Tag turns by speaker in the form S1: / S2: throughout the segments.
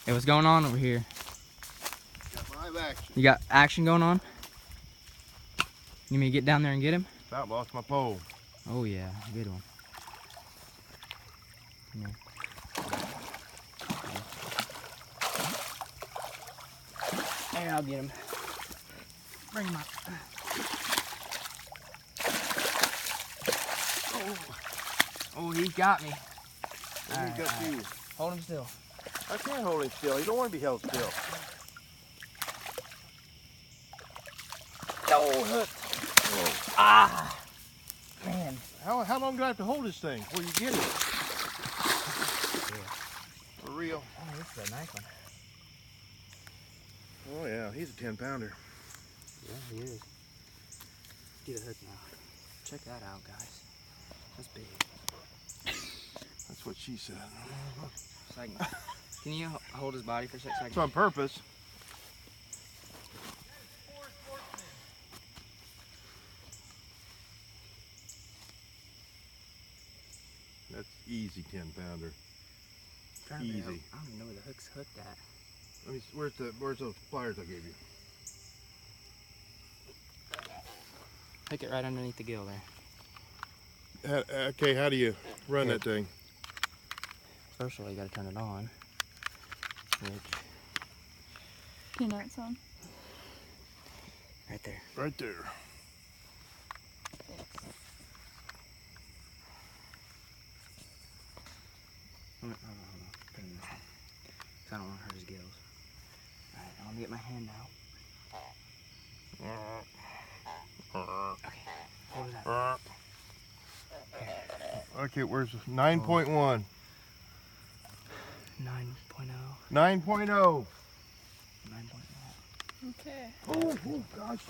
S1: Hey, what's going on over here?
S2: Got live action.
S1: You got action going on? You mean to get down there and get him?
S2: About lost my pole.
S1: Oh yeah, good one. Come here. Hey, I'll get him. Bring him up. Oh, he got me.
S2: He's got you.
S1: Hold him still.
S2: I can't hold him still. You don't want to be held still.
S1: Oh, hook.
S2: Oh.
S1: Ah, man.
S2: How long do I have to hold this thing before you get it? For real.
S1: Oh, this is a nice one.
S2: Oh yeah, he's a 10-pounder.
S1: Yeah, he is. Get a hook now. Check that out, guys. That's big.
S2: That's what she said.
S1: Can you hold his body for a second?
S2: It's on purpose. That's easy 10-pounder. Easy.
S1: I don't even know where the hook's hooked at.
S2: Let me. Where's those pliers I gave you?
S1: Hook it right underneath the gill there.
S2: Okay, how do you run that thing?
S1: First of all, you gotta turn it on.
S3: Peanuts on.
S1: Right there.
S2: Right there.
S1: Hold on. Put him in this one. 'Cause I don't want to hurt his gills. Alright, I'm gonna get my hand out. Okay. Hold it up.
S2: Okay, where's 9.1?
S1: 9.0.
S2: 9.0.
S1: 9.0.
S3: Okay.
S2: Oh gosh.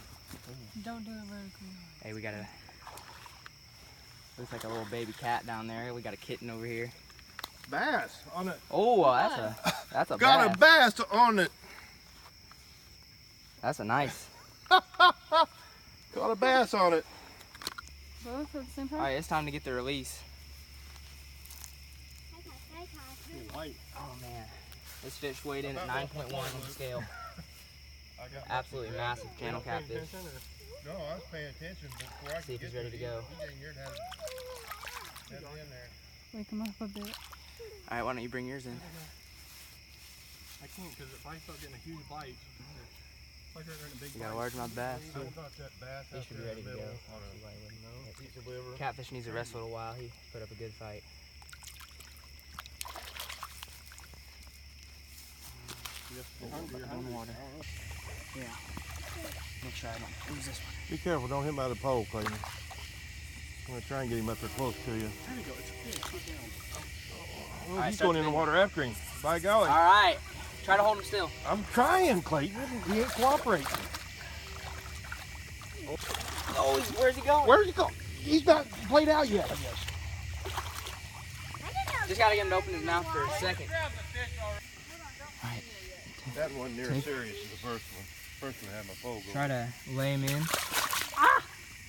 S3: Don't do it vertically.
S1: Hey, we got a... Looks like a little baby cat down there. We got a kitten over here.
S2: Bass on it.
S1: Oh, that's a
S2: Got a bass on it.
S1: That's a nice.
S2: Got a bass on it.
S3: Both at the same time?
S1: Alright, it's time to get the release.
S2: White.
S1: Oh man, this fish weighed in at 9.1 on the scale. Absolutely massive channel catfish.
S2: No, I was paying attention before I
S1: See if he's ready to go.
S2: He dang near had it in there.
S3: Wake him up a bit.
S1: Alright, why don't you bring yours in?
S2: I can't because if I start getting a huge bite, it's like they're in a big
S1: You got a largemouth bass too.
S2: He
S1: He should be ready to go.
S2: piece of liver.
S1: Catfish needs to rest a little while. He put up a good fight. On water. Yeah. Make sure I don't lose this one.
S2: Be careful, don't hit him out of the pole, Clayton. I'm going to try and get him up there close to you. There you go, it's a fish, sit down. Oh,
S1: Right,
S2: he's going in the water after him. By golly.
S1: Alright, try to hold him still.
S2: I'm trying, Clayton. He ain't cooperating.
S1: Oh, where's he going?
S2: Where's he going? He's not played out yet, I guess.
S1: Just gotta get him to open his mouth for a second. Alright.
S2: That wasn't near as serious as the first one. First one had my pole going.
S1: Try to lay him in.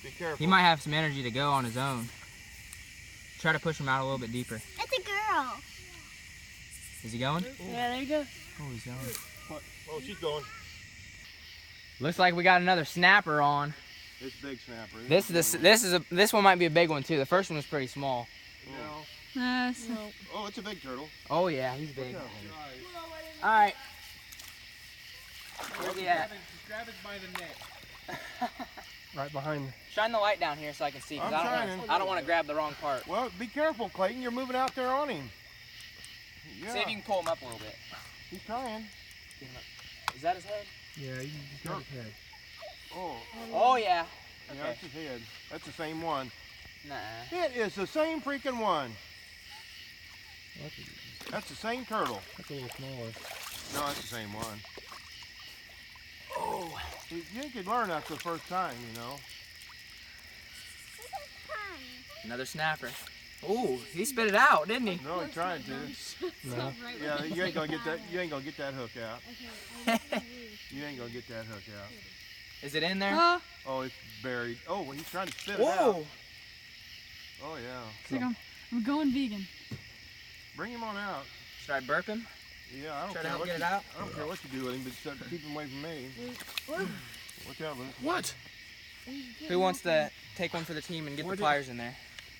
S2: Be careful.
S1: He might have some energy to go on his own. Try to push him out a little bit deeper.
S4: It's a girl.
S1: Is he going?
S3: Yeah, there you go.
S1: Oh, he's going.
S2: Oh, she's going.
S1: Looks like we got another snapper on.
S2: It's a big snapper.
S1: This one might be a big one too. The first one was pretty small.
S2: No.
S3: Nice.
S2: Oh, it's a big turtle.
S1: Oh yeah, he's big. All right. Where's he at?
S2: Just grab it by the neck. Right behind.
S1: Shine the light down here so I can see. 'Cause
S2: I'm trying.
S1: I don't want to grab the wrong part.
S2: Well, be careful, Clayton. You're moving out there on him. Yeah.
S1: See if you can pull him up a little bit.
S2: He's trying.
S1: Get him up. Is that his head?
S2: Yeah, you got his head. Oh.
S1: Oh yeah.
S2: Yeah,
S1: Okay.
S2: that's his head. That's the same one.
S1: Nah.
S2: It is the same freaking one. That's the same turtle.
S5: That's a little smaller.
S2: No, that's the same one.
S1: Oh.
S2: You could learn after the first time, you know.
S1: Another snapper. Oh, he spit it out, didn't he?
S2: No, he tried to.
S5: No.
S2: Yeah, you ain't gonna get that. You ain't gonna get that hook out. You ain't gonna get that hook out.
S1: Is it in there?
S2: Oh, it's buried. Oh, well, he's trying to spit it out.
S1: Whoa.
S2: Oh yeah.
S3: It's like I'm going vegan.
S2: Bring him on out.
S1: Should I burp him?
S2: Yeah, I don't
S1: Try to
S2: care
S1: help
S2: what
S1: get
S2: you,
S1: it out.
S2: I don't care what you do with him, but just keep him away from me. Watch out, Luke.
S4: What?
S1: Who wants to take one for the team and get the pliers in there?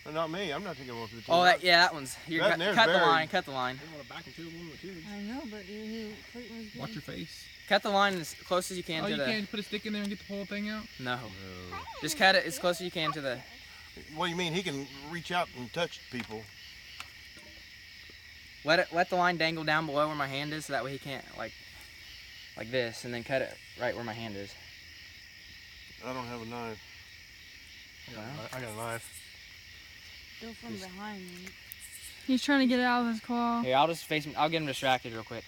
S2: No, not me. I'm not taking one for the team.
S1: Oh, that one's. You
S2: That
S1: cut
S2: there's
S1: the
S2: buried.
S1: line. Cut the line.
S4: I want to back and two of them with kids.
S3: I know, but Clayton was getting...
S4: Watch your face.
S1: Cut the line as close as you can
S4: Oh,
S1: to
S4: you
S1: the.
S4: can't put a stick in there and get the whole thing out?
S1: No. Just cut it as close as you can to the.
S2: What do you mean? He can reach out and touch people.
S1: Let the line dangle down below where my hand is, so that way he can't like this, and then cut it right where my hand is.
S2: I don't have a knife.
S1: Well,
S2: I got a knife.
S3: Go from behind me. He's trying to get it out of his claw.
S1: here, I'll just face him. I'll get him distracted real quick.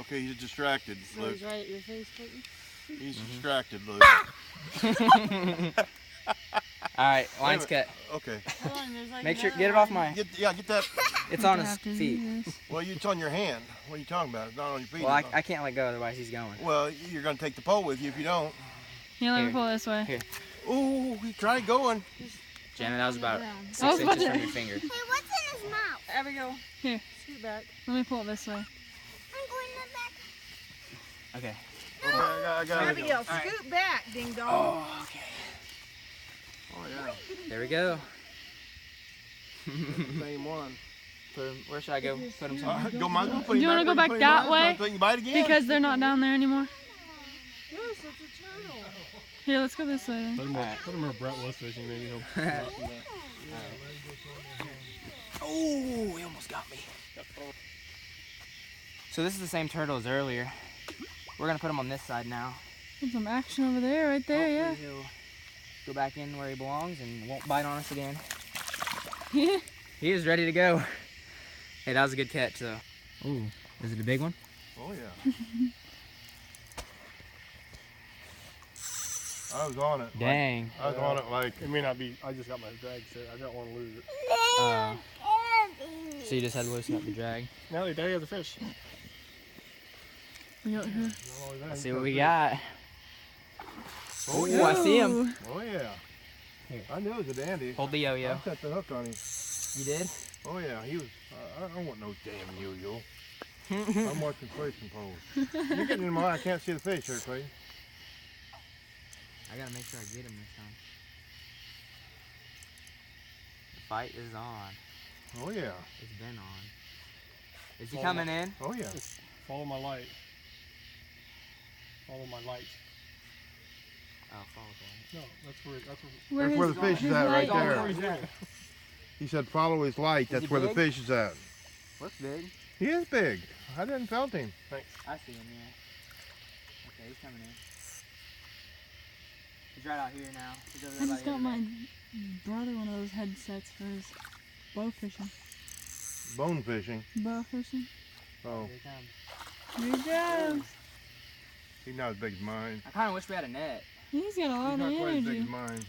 S2: Okay, he's distracted,
S3: So
S2: Luke.
S3: he's right at your face, Clayton?
S2: He's distracted, Luke.
S1: All right, line's cut.
S2: Okay.
S3: Hold on, there's like
S1: Make sure
S3: another
S1: get it off
S3: line.
S1: my.
S2: Get that.
S1: It's on
S3: You
S1: his
S3: have to do
S1: feet.
S3: this.
S2: Well, it's on your hand. What are you talking about? It's not on your feet.
S1: Well,
S2: It's on-
S1: I can't let go, otherwise he's going.
S2: Well, you're going to take the pole with you if you don't.
S3: Here, let me
S1: Here.
S3: pull it this way.
S1: Here.
S2: Ooh, he tried going.
S1: Jenna, that was about
S3: I
S1: 6
S3: was about
S1: inches from
S3: to-
S1: your finger.
S5: Hey, what's in his mouth?
S3: There we go. Here. Scoot back. Let me pull it this way.
S5: I'm going to the back.
S1: Okay.
S2: Okay, I got it.
S6: Abigail,
S1: All right.
S6: scoot back, ding dong.
S1: Oh, okay.
S2: Oh, yeah.
S1: There we go.
S2: Same one.
S1: Put him, where should I go? Put him
S2: Go
S1: somewhere.
S2: do you
S3: wanna go back that way?
S2: So you can bite again?
S3: Because they're not down there anymore.
S6: Yes, it's a turtle.
S3: Here, let's go this way then.
S4: Put him
S1: Alright.
S4: where Brett was fishing, maybe he'll.
S1: Oh, he almost got me. So this is the same turtle as earlier. We're gonna put him on this side now.
S3: There's some action over there, right there, yeah.
S1: Hopefully he'll go back in where he belongs and won't bite on us again.
S3: Yeah.
S1: He is ready to go. Hey, that was a good catch though. Ooh, is it a big one?
S2: Oh, yeah. I was on it.
S1: Dang.
S2: I was on it like.
S4: It may not be. I just got my drag set. I don't want to lose it.
S1: So you just had to loosen up the drag.
S4: Now there you have the fish.
S3: We got here.
S1: Let's see what we got.
S2: Oh,
S1: Ooh,
S2: yeah.
S1: I see him.
S2: Oh, yeah.
S1: Here.
S2: I knew it was a dandy.
S1: Hold the yo-yo.
S2: I set the hook on him.
S1: You did?
S2: Oh, yeah. He was. I don't want no damn yo-yo. I'm watching fishing poles. You're getting in my eye. I can't see the fish here, Clay.
S1: I gotta make sure I get him this time. The fight is on.
S2: Oh, yeah.
S1: It's been on. Is he coming in?
S2: Oh, yeah.
S4: Just follow my light. Follow my light.
S1: Oh, follow the light.
S4: No, that's
S2: That's where the fish is at right there.
S4: where he's at.
S2: He said follow his light. That's
S1: he
S2: where the
S1: big?
S2: fish is at.
S1: Looks big.
S2: He is big. I didn't felt him.
S1: I see him, yeah. Okay, he's coming in. He's right out here now. He's over
S3: I
S1: there by
S3: just
S1: the
S3: got
S1: other
S3: my
S1: bank.
S3: brother one of those headsets for his bow fishing.
S2: Bone fishing.
S3: Bow fishing.
S2: Oh,
S1: Here he comes.
S3: Here he goes.
S2: he's not as big as mine.
S1: I kind of wish we had a net.
S3: He's got a lot
S2: He's
S3: of
S2: not quite as big
S3: energy.
S2: as mine.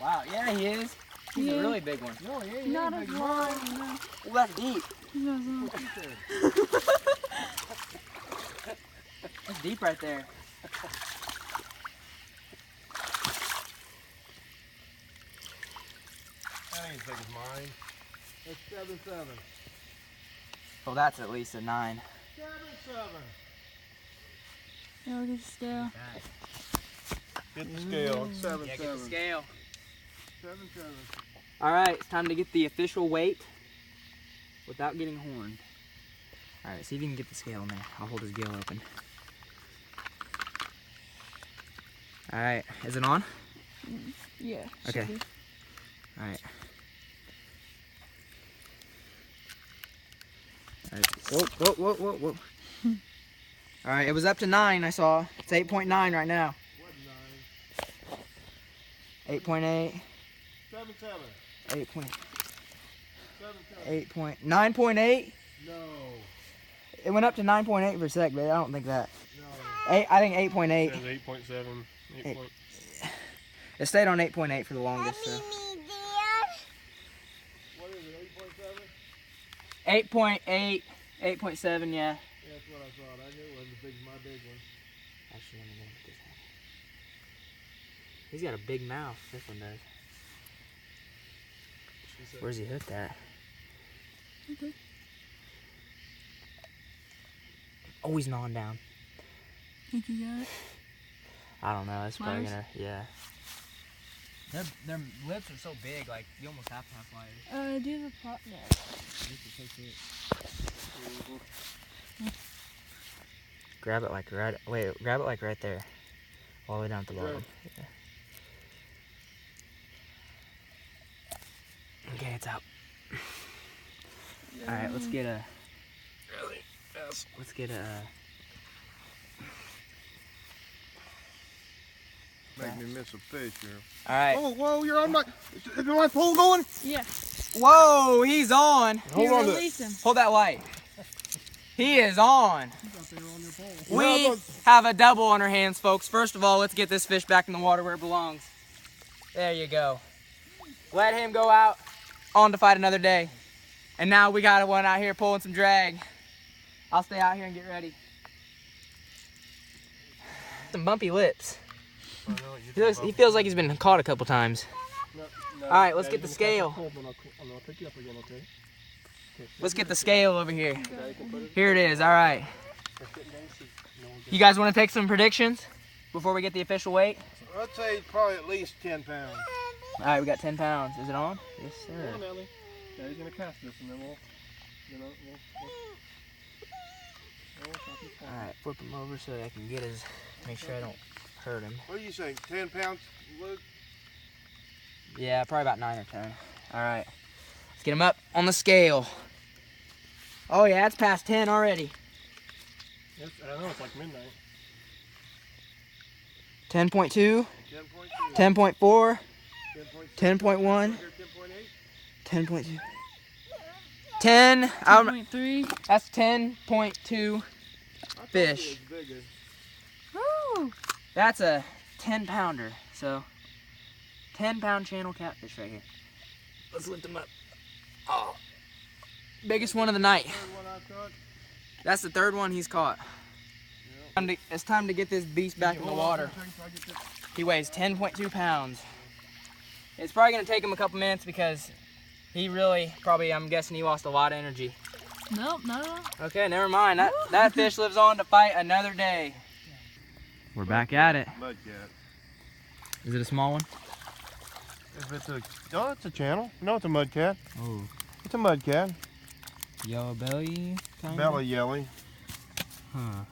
S1: Wow, yeah, he is. He's
S3: Yeah.
S1: a really big one.
S2: No, he ain't.
S3: Not as long. No.
S1: Oh, that's deep.
S3: He goes on.
S1: That's deep right there.
S2: That ain't as big as mine. That's 7-7.
S1: Well, that's at least a 9.
S2: 7-7.
S3: Yeah, look at the scale.
S2: Get the scale. It's 7-7.
S1: Yeah, get the scale.
S2: 7-7.
S1: All right, it's time to get the official weight without getting horned. All right, see if you can get the scale in there. I'll hold his gill open. All right, is it on?
S3: Yeah.
S1: Okay.
S3: should be.
S1: All right. All right. Whoa, whoa, whoa, whoa, whoa. All right, it was up to 9, I saw. It's 8.9 right now.
S2: What 9?
S1: 8.8.
S2: 7-7.
S1: 8 point,
S2: 7-7.
S1: 8 point, 9.8.
S2: No.
S1: It went up to 9.8 for a sec, but I don't think that.
S2: No.
S1: 8, I think 8.8.
S4: It says 8.7. 8.
S1: It stayed on 8.8 for the longest. So.
S5: Me,
S2: What is it? 8.7?
S1: 8.8, 8.7, yeah.
S2: Yeah, that's what I thought. I knew it wasn't as big as my big one.
S1: Actually, let me look at this one. He's got a big mouth. This one does. Where's he hooked at?
S3: Okay.
S1: Oh, he's gnawing down.
S3: Think you got it?
S1: I don't know. It's probably
S3: Pliers?
S1: gonna, yeah. Their lips are so big, like you almost have to have pliers.
S3: Do you have a pot? No.
S1: Grab it like right. Wait, grab it like right there, all the way down at the bottom. Yeah. Okay, it's out. All right, let's get a. Let's get a.
S2: Make me miss a fish here.
S1: All right.
S2: Oh, whoa, you're on my. Is my pole going?
S3: Yeah.
S1: Whoa, he's on.
S2: Hold on to
S3: Release him.
S1: Hold that light. He is on.
S4: He's out there on your pole.
S1: We have a double on our hands, folks. First of all, let's get this fish back in the water where it belongs. There you go. Let him go out on to fight another day. And now we got one out here pulling some drag. I'll stay out here and get ready. Some bumpy lips. He feels like he's been caught a couple times.
S4: No,
S1: All right, let's
S4: Daddy,
S1: get the
S4: gonna
S1: scale.
S4: catch the pole, and I'll pick you up again, okay?
S1: Let's get the scale over here.
S4: Daddy can put it.
S1: Here it is, all right. You guys want to take some predictions before we get the official weight?
S2: I'd say probably at least 10 pounds.
S1: All right, we got 10 pounds. Is it on? Yes,
S4: Come
S1: sir.
S4: on, Ellie. Daddy's gonna cast this, and then we'll chop his
S1: All right, flip him over so I can get his, make sure I don't hurt him.
S2: What do you think? 10 pounds, Luke?
S1: Yeah, probably about 9 or 10. All right, let's get him up on the scale. Oh yeah, it's past 10 already.
S4: Yes, I know it's like midnight.
S1: 10.2,
S2: 10.2.
S1: 10.4,
S2: 10.6.
S1: 10.1,
S2: 10.8.
S1: 10.2. 10,
S3: 2.3.
S1: that's 10.2 fish.
S3: Woo!
S1: That's a 10 pounder, so 10 pound channel catfish right here. Let's lift him up. Oh, biggest one of the night. That's the third one he's caught. It's time to get this beast back in the water. He weighs 10.2 pounds. It's probably gonna take him a couple minutes because he really, probably, I'm guessing he lost a lot of energy.
S3: Nope, not at all.
S1: Okay, never mind. That fish lives on to fight another day. We're back at it.
S2: Mudcat.
S1: Is it a small one?
S2: If it's a, oh, it's a channel. No, it's a mudcat.
S1: Oh.
S2: It's a mudcat.
S1: Yellow belly? Kinda?
S2: Belly yelly.
S1: Huh.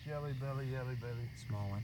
S2: Jelly belly, yelly belly.
S1: Small one.